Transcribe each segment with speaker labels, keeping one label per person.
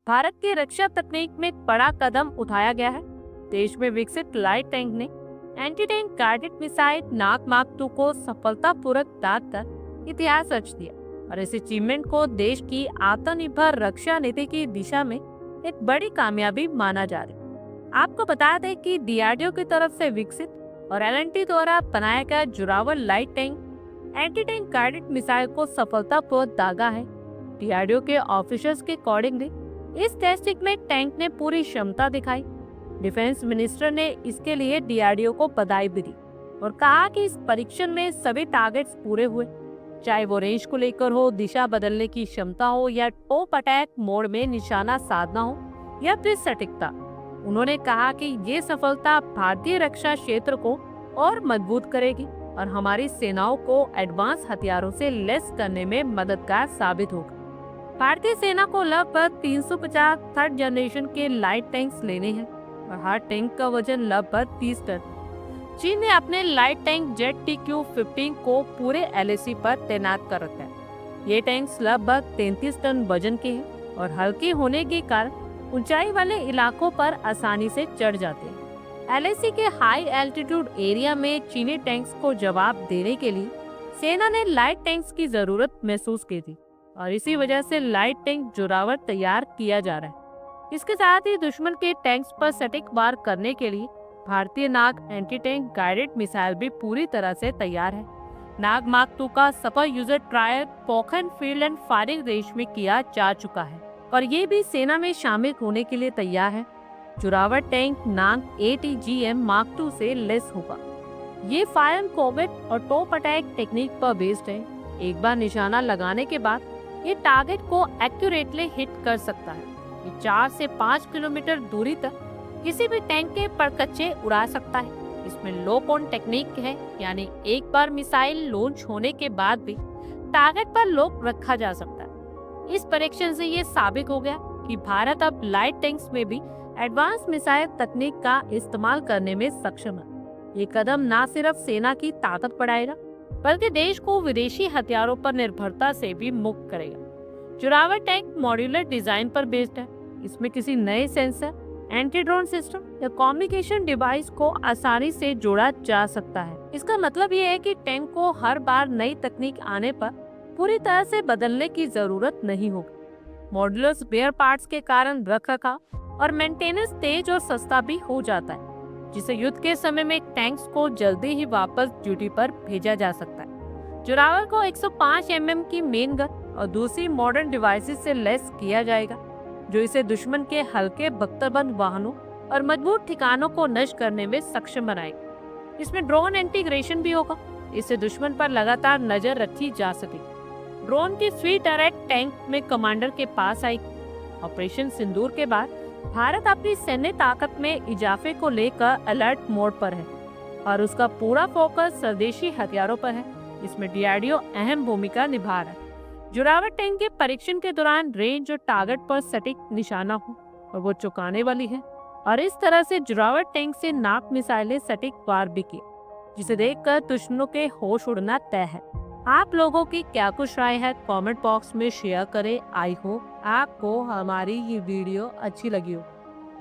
Speaker 1: भारत की रक्षा तकनीक में एक बड़ा कदम उठाया गया है। देश में विकसित लाइट टैंक ने एंटी टैंक गाइडेड मिसाइल नाग मार्क 2 को सफलतापूर्वक दाग कर इतिहास रच दिया और इस अचीवमेंट को देश की आत्मनिर्भर रक्षा नीति की दिशा में एक बड़ी कामयाबी माना जा रहा है। आपको बता दें कि डीआरडीओ की तरफ से विकसित और एलएनटी द्वारा बनाया गया Zorawar light tank anti tank guided missile को सफलतापूर्वक दागा है। डीआरडीओ के ऑफिसर्स के अकॉर्डिंगली इस टेस्टिंग में टैंक ने पूरी क्षमता दिखाई। डिफेंस मिनिस्टर ने इसके लिए डीआरडीओ को बधाई भी दी और कहा कि इस परीक्षण में सभी टारगेट्स पूरे हुए, चाहे वो रेंज को लेकर हो, दिशा बदलने की क्षमता हो या टॉप अटैक मोड में निशाना साधना हो या फिर सटीकता। उन्होंने कहा कि ये सफलता भारतीय रक्षा क्षेत्र को और मजबूत करेगी और हमारी सेनाओं को एडवांस हथियारों से लैस करने में मददगार साबित होगा। भारतीय सेना को लगभग 350 थर्ड जनरेशन के लाइट टैंक्स लेने हैं और हर टैंक का वजन लगभग 30 टन। चीन ने अपने लाइट टैंक ZTQ-15 को पूरे LAC पर तैनात कर रखा है। ये टैंक्स लगभग 33 टन वजन के हैं और हल्के होने के कारण ऊंचाई वाले इलाकों पर आसानी से चढ़ जाते हैं। LAC के हाई एल्टीट्यूड एरिया में चीनी टैंक्स को जवाब देने के लिए सेना ने लाइट टैंक्स की जरूरत महसूस की थी और इसी वजह से लाइट टैंक जोरावर तैयार किया जा रहा है। इसके साथ ही दुश्मन के टैंक्स पर सटीक वार करने के लिए भारतीय नाग एंटी टैंक गाइडेड मिसाइल भी पूरी तरह से तैयार है। नाग मार्क 2 का सफल user trial Pokhran field and firing range में किया जा चुका है और ये भी सेना में शामिल होने के लिए तैयार है। जोरावर टैंक नाग ATGM मार्क 2 से लेस होगा। ये फायर एंड कॉम्बैट और टॉप अटैक टेक्निक पर बेस्ड है। एक बार निशाना लगाने के बाद ये टारगेट को एक्यूरेटली हिट कर सकता है। ये 4 से 5 किलोमीटर दूरी तक किसी भी टैंक के परकच्चे उड़ा सकता है। इसमें लॉक ऑन टेक्निक है, यानी एक बार मिसाइल लॉन्च होने के बाद भी टारगेट पर लॉक रखा जा सकता है। इस परीक्षण से ये साबित हो गया कि भारत अब लाइट टैंक्स में भी एडवांस मिसाइल तकनीक का इस्तेमाल करने में सक्षम है। ये कदम न सिर्फ सेना की ताकत बढ़ाएगा बल्कि देश को विदेशी हथियारों पर निर्भरता से भी मुक्त करेगा। जोरावर टैंक मॉड्यूलर डिजाइन पर बेस्ड है। इसमें किसी नए सेंसर, एंटी ड्रोन सिस्टम या कम्युनिकेशन डिवाइस को आसानी से जोड़ा जा सकता है। इसका मतलब ये है कि टैंक को हर बार नई तकनीक आने पर पूरी तरह से बदलने की जरूरत नहीं होगी। मॉड्यूलर स्पेयर पार्ट्स के कारण रखरखाव और मेंटेनेंस तेज और सस्ता भी हो जाता है, जिससे युद्ध के समय में टैंक्स को जल्दी ही वापस ड्यूटी पर भेजा जा सकता है। जोरावर को 105 mm की मेन गन और दूसरी मॉडर्न डिवाइसेस से लैस किया जाएगा, जो इसे दुश्मन के हल्के बख्तरबंद वाहनों और मजबूत ठिकानों को नष्ट करने में सक्षम बनाएगा। इसमें ड्रोन इंटीग्रेशन भी होगा, इससे दुश्मन पर लगातार नजर रखी जा सकेगी। ड्रोन की स्वीट टैरेट टैंक में कमांडर के पास आएगी। ऑपरेशन सिंदूर के बाद भारत अपनी सैन्य ताकत में इजाफे को लेकर अलर्ट मोड पर है और उसका पूरा फोकस स्वदेशी हथियारों पर है। इसमें डीआरडीओ अहम भूमिका निभा रहा है। जोरावर टैंक के परीक्षण के दौरान रेंज और टारगेट पर सटीक निशाना हो और वो चौंकाने वाली है और इस तरह से जोरावर टैंक से नाग मिसाइलें सटीक वार भी की, जिसे देखकर दुश्मनों के होश उड़ना तय है। आप लोगों की क्या कुछ राय है कमेंट बॉक्स में शेयर करें। आई होप आपको हमारी ये वीडियो अच्छी लगी हो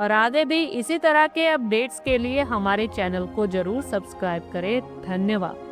Speaker 1: और आगे भी इसी तरह के अपडेट्स के लिए हमारे चैनल को जरूर सब्सक्राइब करें। धन्यवाद।